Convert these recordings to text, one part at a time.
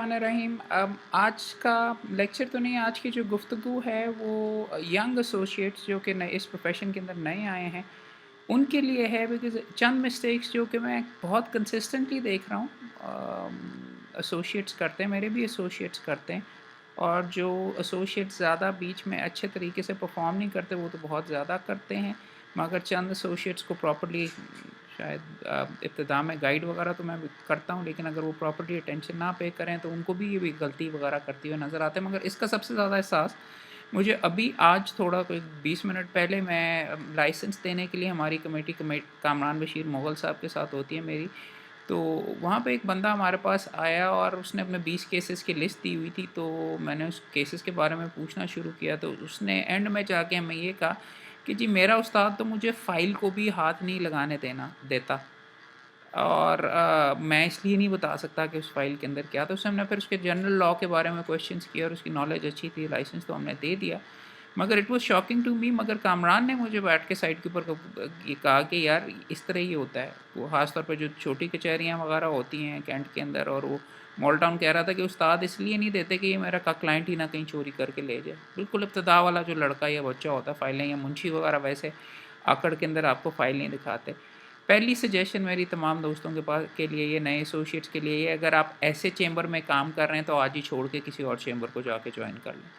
रहीम। आज का लेक्चर तो नहीं, आज की जो गुफ्तगू है वो यंग एसोसिएट्स जो कि नए इस प्रोफेशन के अंदर नए आए हैं उनके लिए है। बिकॉज़ चंद मिस्टेक्स जो कि मैं बहुत कंसिस्टेंटली देख रहा हूँ एसोसिएट्स करते हैं, मेरे भी एसोसिएट्स करते हैं। और जो एसोसिएट्स ज़्यादा बीच में अच्छे तरीके से परफॉर्म नहीं करते वो तो बहुत ज़्यादा करते हैं, मगर चंद एसोसिएट्स को प्रॉपर्ली शायद इब्तिदा में गाइड वगैरह तो मैं भी करता हूँ, लेकिन अगर वो प्रॉपर्ली अटेंशन ना पे करें तो उनको भी ये भी गलती वगैरह करते हुए नज़र आते हैं। मगर इसका सबसे ज़्यादा एहसास मुझे अभी आज थोड़ा कोई 20 मिनट पहले मैं लाइसेंस देने के लिए हमारी कमेटी कामरान बशीर मुग़ल साहब के साथ होती है मेरी। तो वहाँ पे एक बंदा हमारे पास आया और उसने अपने 20 केसेस की लिस्ट दी हुई थी, तो मैंने उस केसेस के बारे में पूछना शुरू किया। तो उसने एंड में जाके हमें ये कहा कि जी मेरा उस्ताद तो मुझे फ़ाइल को भी हाथ नहीं लगाने देना देता, और मैं इसलिए नहीं बता सकता कि उस फ़ाइल के अंदर क्या था। उससे हमने फिर उसके जनरल लॉ के बारे में क्वेश्चंस किए और उसकी नॉलेज अच्छी थी, लाइसेंस तो हमने दे दिया। मगर it was shocking to me, मगर कामरान ने मुझे बैठ के साइड के ऊपर ये कहा कि यार इस तरह ही होता है। वो ख़ास तौर पे जो छोटी कचहरियाँ वगैरह होती हैं कैंट के अंदर, और वो मॉल टाउन कह रहा था कि उस्ताद इसलिए नहीं देते कि ये मेरा का क्लाइंट ही ना कहीं चोरी करके ले जाए। बिल्कुल इब्तिदा वाला जो लड़का या बच्चा होता है, फ़ाइलें या मुंशी वगैरह वैसे आकड़ के अंदर आपको फ़ाइल नहीं दिखाते। पहली सजेशन मेरी तमाम दोस्तों के पास के लिए ये, नए एसोसिएट्स के लिए ये, अगर आप ऐसे चेंबर में काम कर रहे हैं तो आज ही छोड़ के किसी और चेंबर को जाके जॉइन कर लें।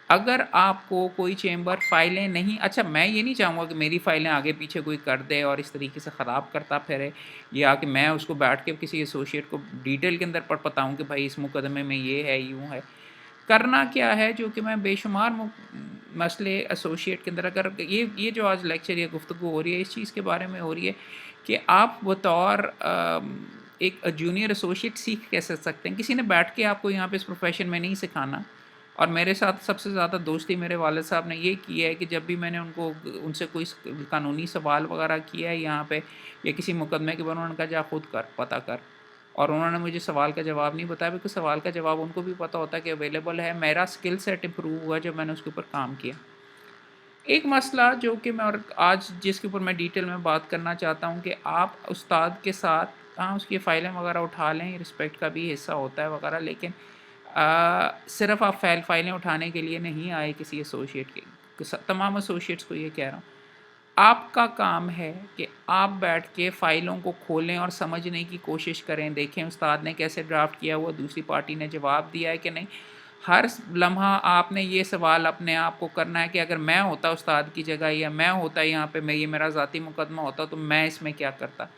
अगर आपको कोई चेंबर फ़ाइलें नहीं, अच्छा मैं ये नहीं चाहूँगा कि मेरी फ़ाइलें आगे पीछे कोई कर दे और इस तरीके से ख़राब करता फिरे, या कि मैं उसको बैठ के किसी एसोसिएट को डिटेल के अंदर बताऊँ कि भाई इस मुकदमे में ये है, यूँ है। करना क्या है, जो कि मैं बेशुमार मसले एसोसिएट के अंदर, अगर ये जो आज लेक्चर या गुफ्तगू हो रही है इस चीज़ के बारे में हो रही है कि आप बतौर एक जूनियर एसोसिएट सीख कैसे सकते हैं। किसी ने बैठ के आपको यहाँ पे इस प्रोफेशन में नहीं सिखाना। और मेरे साथ सबसे ज़्यादा दोस्ती मेरे वालिद साहब ने ये की है कि जब भी मैंने उनसे कोई कानूनी सवाल वगैरह किया है यहाँ पे या किसी मुकदमे के बारे में, उन्होंने कहा जा खुद कर, पता कर। और उन्होंने मुझे सवाल का जवाब नहीं बताया, बिकॉज़ सवाल का जवाब उनको भी पता होता है कि अवेलेबल है। मेरा स्किल सेट इम्प्रूव हुआ जब मैंने उसके ऊपर काम किया। एक मसला जो कि मैं और आज जिसके ऊपर मैं डिटेल में बात करना चाहता हूँ कि आप उस्ताद के साथ, हाँ, उसकी फ़ाइलें वगैरह उठा लें, रिस्पेक्ट का भी हिस्सा होता है वगैरह, लेकिन सिर्फ़ आप फ़ाइलें उठाने के लिए नहीं आए किसी एसोसिएट के। तमाम एसोसिएट्स को ये कह रहा हूँ, आपका काम है कि आप बैठ के फ़ाइलों को खोलें और समझने की कोशिश करें, देखें उस्ताद ने कैसे ड्राफ्ट किया हुआ, दूसरी पार्टी ने जवाब दिया है कि नहीं। हर लम्हा आपने ये सवाल अपने आप को करना है कि अगर मैं होता उस्ताद की जगह या मैं होता यहाँ पे, मैं ये मेरा ज़ाती मुकदमा होता तो मैं इसमें क्या करता।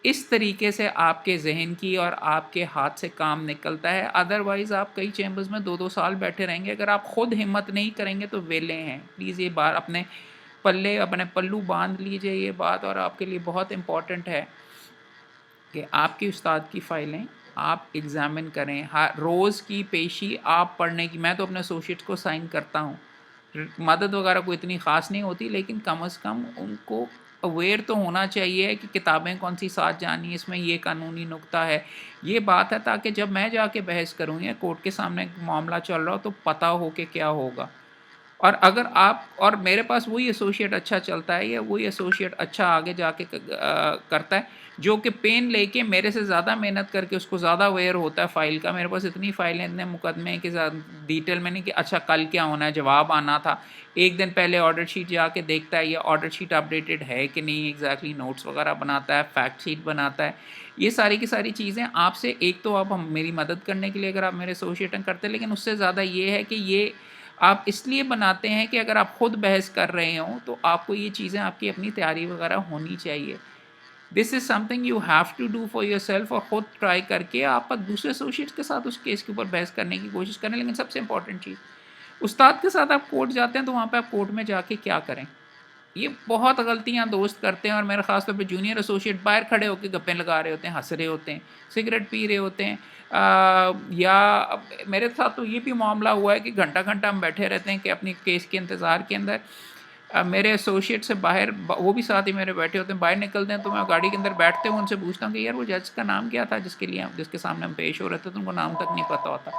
इस तरीके से आपके ज़हन की और आपके हाथ से काम निकलता है। अदरवाइज़ आप कई चैम्बर्स में 2-2 साल बैठे रहेंगे। अगर आप खुद हिम्मत नहीं करेंगे तो वेले हैं। प्लीज़ ये बात अपने पल्लू बाँध लीजिए ये बात, और आपके लिए बहुत इम्पोर्टेंट है कि आपकी उस्ताद की फ़ाइलें आप एग्ज़ामिन करें। रोज़ की पेशी आप पढ़ने की, मैं तो अपने एसोसिएट्स को साइन करता हूँ। मदद वगैरह कोई इतनी ख़ास नहीं होती, लेकिन कम से कम उनको अवेयर तो होना चाहिए कि किताबें कौन-सी साथ जानी है, इसमें ये कानूनी नुक्ता है, ये बात है, ताकि जब मैं जाके बहस करूँ या कोर्ट के सामने मामला चल रहा हो तो पता हो कि क्या होगा। और अगर आप और मेरे पास वही एसोसिएट अच्छा चलता है या वही एसोसिएट अच्छा आगे जाके करता है, जो कि पेन लेके मेरे से ज़्यादा मेहनत करके उसको ज़्यादा अवेयर होता है फ़ाइल का। मेरे पास इतनी फ़ाइलें, इतने मुकदमे हैं कि डिटेल में नहीं कि अच्छा कल क्या होना है, जवाब आना था। एक दिन पहले ऑर्डर शीट जाके देखता है, ये ऑर्डर शीट अपडेटेड है कि नहीं, एग्ज़ैक्टली नोट्स वगैरह बनाता है, फैक्ट शीट बनाता है। ये सारी की सारी चीज़ें आपसे, एक तो आप हम मेरी मदद करने के लिए अगर आप मेरे एसोसिएट करते हैं, लेकिन उससे ज़्यादा ये है कि ये आप इसलिए बनाते हैं कि अगर आप खुद बहस कर रहे हों तो आपको ये चीज़ें, आपकी अपनी तैयारी वगैरह होनी चाहिए। This is something you have to do for yourself, और खुद ट्राई करके आप दूसरे एसोसिएट्स के साथ उस केस के ऊपर बहस करने की कोशिश करें। लेकिन सबसे इंपॉर्टेंट चीज़, उस्ताद के साथ आप कोर्ट जाते हैं तो वहाँ पे आप कोर्ट में जाके क्या करें? ये बहुत गलतियाँ दोस्त करते हैं, और मेरा ख़ास तौर पे जूनियर एसोसिएट बाहर खड़े होके गप्पे लगा रहे होते हैं, हँस रहे होते हैं, सिगरेट पी रहे होते हैं। या मेरे साथ तो ये भी मामला हुआ है कि घंटा-घंटा हम बैठे रहते हैं कि अपनी केस के इंतज़ार के अंदर। मेरे एसोसिएट से बाहर वो भी साथ ही मेरे बैठे होते हैं, बाहर निकलते हैं तो मैं गाड़ी के अंदर बैठते हुए उनसे पूछता हूँ कि यार वो जज का नाम क्या था जिसके सामने हम पेश हो रहे थे, तो उनको नाम तक नहीं पता होता।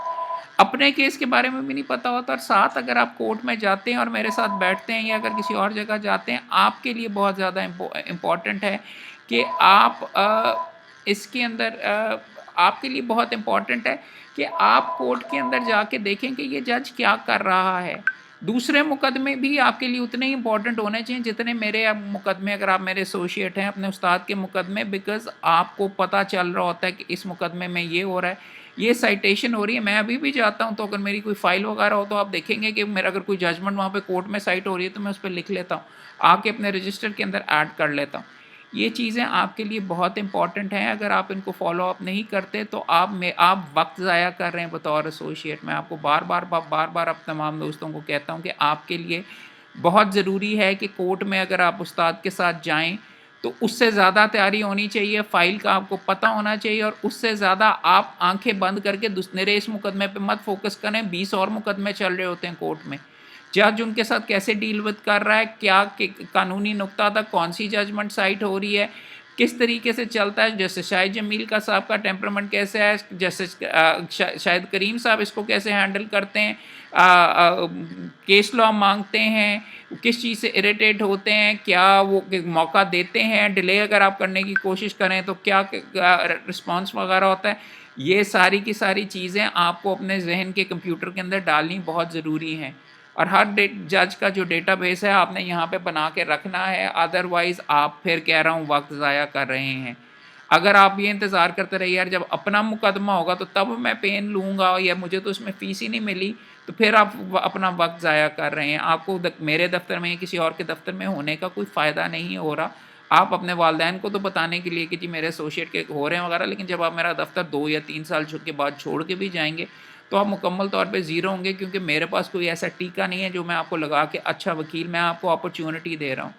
अपने केस के बारे में भी नहीं पता होता, और साथ अगर आप कोर्ट में जाते हैं और मेरे साथ बैठते हैं या अगर किसी और जगह जाते हैं, आपके लिए बहुत ज़्यादा इम्पोर्टेंट है कि आप इसके अंदर आपके लिए बहुत इम्पॉर्टेंट है कि आप कोर्ट के अंदर जाके देखें कि ये जज क्या कर रहा है। दूसरे मुकदमे भी आपके लिए उतने ही इम्पॉर्टेंट होने चाहिए जितने मेरे अब मुकदमे, अगर आप मेरे एसोसिएट हैं अपने उस्ताद के मुकदमे, बिकॉज़ आपको पता चल रहा होता है कि इस मुकदमे में ये हो रहा है, ये साइटेशन हो रही है। मैं अभी भी जाता हूँ तो अगर मेरी कोई फ़ाइल वगैरह हो तो आप देखेंगे कि मेरा अगर कोई जजमेंट वहाँ पे कोर्ट में साइट हो रही है तो मैं उस पे लिख लेता हूँ, आके अपने रजिस्टर के अंदर ऐड कर लेता हूँ। ये चीज़ें आपके लिए बहुत इम्पॉर्टेंट हैं, अगर आप इनको फ़ॉलो अप नहीं करते तो आप वक़्त ज़ाया कर रहे हैं बतौर एसोसिएट। मैं आपको बार-बार अब तमाम दोस्तों को कहता हूँ कि आपके लिए बहुत ज़रूरी है कि कोर्ट में अगर आप उस्ताद के साथ जाएँ, तो उससे ज़्यादा तैयारी होनी चाहिए, फ़ाइल का आपको पता होना चाहिए और उससे ज़्यादा आप आँखें बंद करके मेरे इस मुकदमे पे मत फ़ोकस करें, 20 और मुकदमे चल रहे होते हैं कोर्ट में। जज उनके साथ कैसे डील विद कर रहा है, क्या कानूनी नुक्ता तक कौन-सी जजमेंट साइट हो रही है, किस तरीके से चलता है, जैसे शाहिद जमील का साहब का टेम्परामेंट कैसे है, जैसे शाहिद करीम साहब इसको कैसे हैंडल करते हैं, केस लॉ माँगते हैं, किस चीज़ से इरिटेट होते हैं, क्या वो मौका देते हैं, डिले अगर आप करने की कोशिश करें तो क्या रिस्पॉन्स वगैरह होता है। ये सारी की सारी चीज़ें आपको अपने ज़हन के कंप्यूटर के अंदर डालनी बहुत ज़रूरी हैं। और हर जज का जो डेटाबेस है आपने यहाँ पे बना के रखना है, अदरवाइज़ आप फिर कह रहा हूँ वक़्त ज़ाया कर रहे हैं। अगर आप ये इंतज़ार करते रहे यार जब अपना मुकदमा होगा तो तब मैं पेन लूँगा या मुझे तो उसमें फ़ीस ही नहीं मिली, तो फिर आप अपना वक़्त ज़ाया कर रहे हैं। आपको मेरे दफ़्तर में या किसी और के दफ़्तर में होने का कोई फ़ायदा नहीं हो रहा। आप अपने वालिदैन को तो बताने के लिए कि जी मेरे एसोसिएट के हो रहे हैं वगैरह, लेकिन जब आप मेरा दफ़्तर 2 या 3 साल के बाद छोड़ के भी जाएँगे, तो आप मुकम्मल तौर पे ज़ीरो होंगे, क्योंकि मेरे पास कोई ऐसा टीका नहीं है जो मैं आपको लगा के अच्छा वकील, मैं आपको अपॉर्च्युनिटी दे रहा हूँ।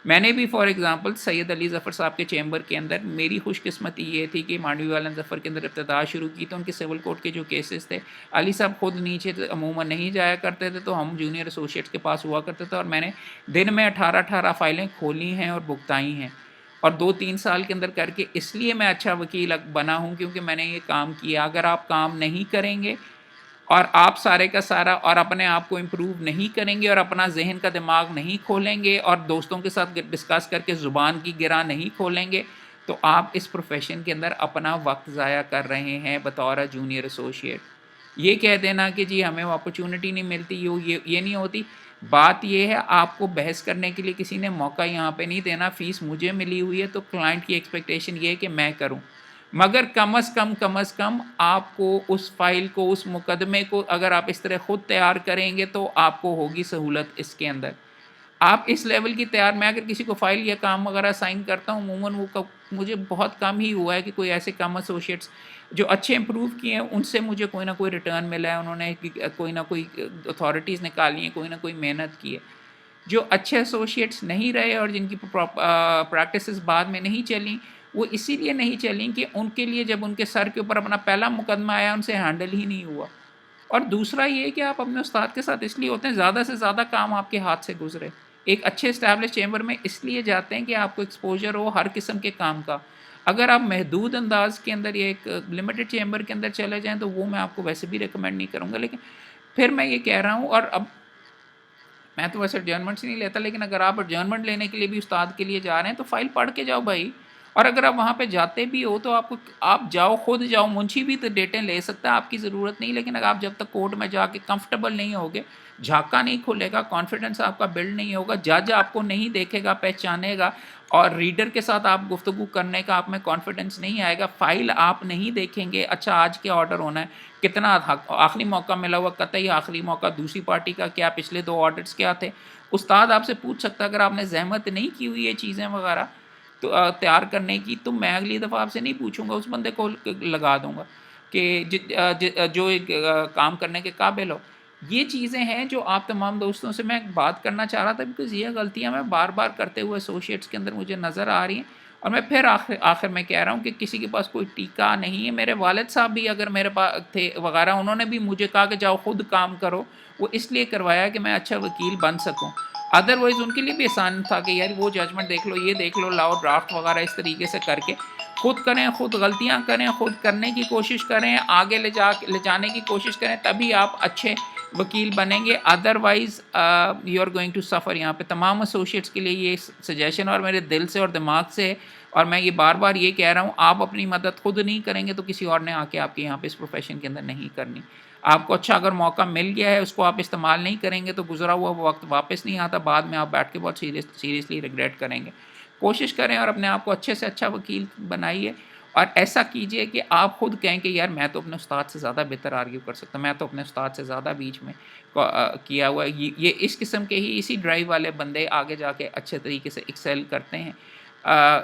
मैंने भी फॉर एग्ज़ाम्पल सैयद अली ज़फ़र साहब के चैम्बर के अंदर मेरी खुशकिस्मती ये थी कि मांडवी वाला ज़फ़र के अंदर इब्तिदा शुरू की तो उनके सिविल कोर्ट के जो केसेस थे, अली साहब खुद नीचे अमूमन नहीं जाया करते थे, तो हम जूनियर एसोसिएट्स के पास हुआ करते थे और मैंने दिन में 18-18 फ़ाइलें खोली हैं और भुगताई हैं। और 2-3 साल के अंदर करके इसलिए मैं अच्छा वकील बना हूँ क्योंकि मैंने ये काम किया। अगर आप काम नहीं करेंगे और आप सारे का सारा और अपने आप को इम्प्रूव नहीं करेंगे और अपना ज़हन का दिमाग नहीं खोलेंगे और दोस्तों के साथ डिस्कस करके ज़ुबान की गिरा नहीं खोलेंगे, तो आप इस प्रोफ़ेशन के अंदर अपना वक़्त ज़ाया कर रहे हैं बतौर जूनियर एसोसिएट। ये कह देना कि जी हमें अपॉर्च्युनिटी नहीं मिलती, ये नहीं होती। बात ये है आपको बहस करने के लिए किसी ने मौका यहाँ पे नहीं देना, फ़ीस मुझे मिली हुई है तो क्लाइंट की एक्सपेक्टेशन ये है कि मैं करूँ। मगर कम अज़ कम आपको उस फ़ाइल को, उस मुकदमे को अगर आप इस तरह खुद तैयार करेंगे तो आपको होगी सहूलत इसके अंदर। आप इस लेवल की तैयार, मैं अगर किसी को फ़ाइल या काम वगैरह साइन करता हूँ अमूमन वो मुझे बहुत कम ही हुआ है कि कोई ऐसे कम एसोसिएट्स जो अच्छे इम्प्रूव किए हैं उनसे मुझे कोई ना कोई रिटर्न मिला है, उन्होंने कोई ना कोई अथॉरिटीज़ निकाली हैं, कोई ना कोई मेहनत की है। जो अच्छे एसोसिएट्स नहीं रहे और जिनकी प्रैक्टिसेस बाद में नहीं चलीं, वो इसीलिए नहीं चलीं कि उनके लिए जब उनके सर के ऊपर अपना पहला मुकदमा आया उनसे हैंडल ही नहीं हुआ। और दूसरा ये कि आप अपने उस्ताद के साथ इसलिए होते हैं ज़्यादा से ज़्यादा काम आपके हाथ से गुज़रे। एक अच्छे एस्टैब्लिश चैम्बर में इसलिए जाते हैं कि आपको एक्सपोज़र हो हर किस्म के काम का। अगर आप महदूद अंदाज़ के अंदर या एक लिमिटेड चैम्बर के अंदर चले जाएँ तो वो मैं आपको वैसे भी रिकमेंड नहीं करूँगा। लेकिन फिर मैं ये कह रहा हूँ, और अब मैं तो वैसे एडजर्नमेंट्स नहीं लेता, लेकिन अगर आप एडजर्नमेंट लेने के लिए भी उस्ताद के लिए जा रहे हैं तो फ़ाइल पढ़ के जाओ भाई। और अगर आप वहाँ पे जाते भी हो तो आप जाओ, खुद जाओ, मुंशी भी तो डेटें ले सकता है, आपकी ज़रूरत नहीं। लेकिन अगर आप जब तक कोर्ट में जाके कंफर्टेबल नहीं होगे, झाँका नहीं खुलेगा, कॉन्फिडेंस आपका बिल्ड नहीं होगा, जज आपको नहीं देखेगा, पहचानेगा और रीडर के साथ आप गुफ्तगू करने का आप में कॉन्फिडेंस नहीं आएगा, फ़ाइल आप नहीं देखेंगे, अच्छा आज क्या ऑर्डर होना है, कितना आखिरी मौका मिला हुआ, कतई आखिरी मौका, दूसरी पार्टी का क्या, पिछले 2 ऑर्डर्स क्या थे। उस्ताद आपसे पूछ सकता है, अगर आपने ज़हमत नहीं की हुई ये चीज़ें वगैरह तो तैयार करने की, तो मैं अगली दफ़ा आपसे नहीं पूछूँगा, उस बंदे को लगा दूँगा कि जो एक काम करने के काबिल हो। ये चीज़ें हैं जो आप तमाम दोस्तों से मैं बात करना चाह रहा था, बिकॉज़ ये गलतियाँ मैं बार-बार करते हुए एसोसिएट्स के अंदर मुझे नज़र आ रही हैं। और मैं फिर आखिर में कह रहा हूँ कि किसी के पास कोई टीका नहीं है। मेरे वालिद साहब भी अगर मेरे पास थे वगैरह, उन्होंने भी मुझे कहा कि जाओ खुद काम करो। वो इसलिए करवाया कि मैं अच्छा वकील बन सकूँ। अदरवाइज़ उनके लिए भी आसान था कि यार वो जजमेंट देख लो, ये देख लो, लाओ ड्राफ्ट वगैरह इस तरीके से करके खुद करें, खुद गलतियाँ करें, खुद करने की कोशिश करें, आगे ले जाने की कोशिश करें, तभी आप अच्छे वकील बनेंगे। Otherwise you are going to suffer. यहाँ पे तमाम एसोसिएट्स के लिए ये सजेशन और मेरे दिल से और दिमाग से और मैं ये बार-बार ये कह रहा हूँ, आप अपनी मदद खुद नहीं करेंगे तो किसी और ने आके आपके यहाँ पे इस प्रोफ़ेशन के अंदर नहीं करनी। आपको अच्छा अगर मौका मिल गया है, उसको आप इस्तेमाल नहीं करेंगे तो गुज़रा हुआ वक़्त वापस नहीं आता, बाद में आप बैठ के बहुत सीरियसली रिग्रेट करेंगे। कोशिश करें और अपने आप को अच्छे से अच्छा वकील बनाइए और ऐसा कीजिए कि आप खुद कहें कि यार मैं तो अपने उस्ताद से ज़्यादा बेहतर आर्ग्यू कर सकता हूँ, मैं तो अपने उस्ताद से ज़्यादा बीच में किया हुआ है। ये इस किस्म के ही इसी ड्राइव वाले बंदे आगे जाके अच्छे तरीके से एक्सेल करते हैं।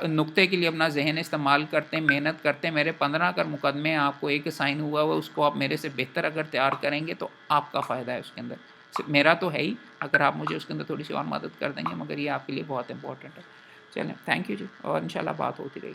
नुक्ते के लिए अपना ज़हन इस्तेमाल करते हैं, मेहनत करते हैं। मेरे 15 अगर मुकदमे आपको एक असाइन हुआ हुआ, उसको आप मेरे से बेहतर अगर तैयार करेंगे तो आपका फ़ायदा है उसके अंदर। सिर्फ़ मेरा तो है ही, अगर आप मुझे उसके अंदर थोड़ी-सी और मदद कर देंगे, मगर ये आपके लिए बहुत इम्पोर्टेंट है। चलें, थैंक यू जी, और इंशाल्लाह बात होती रहेगी।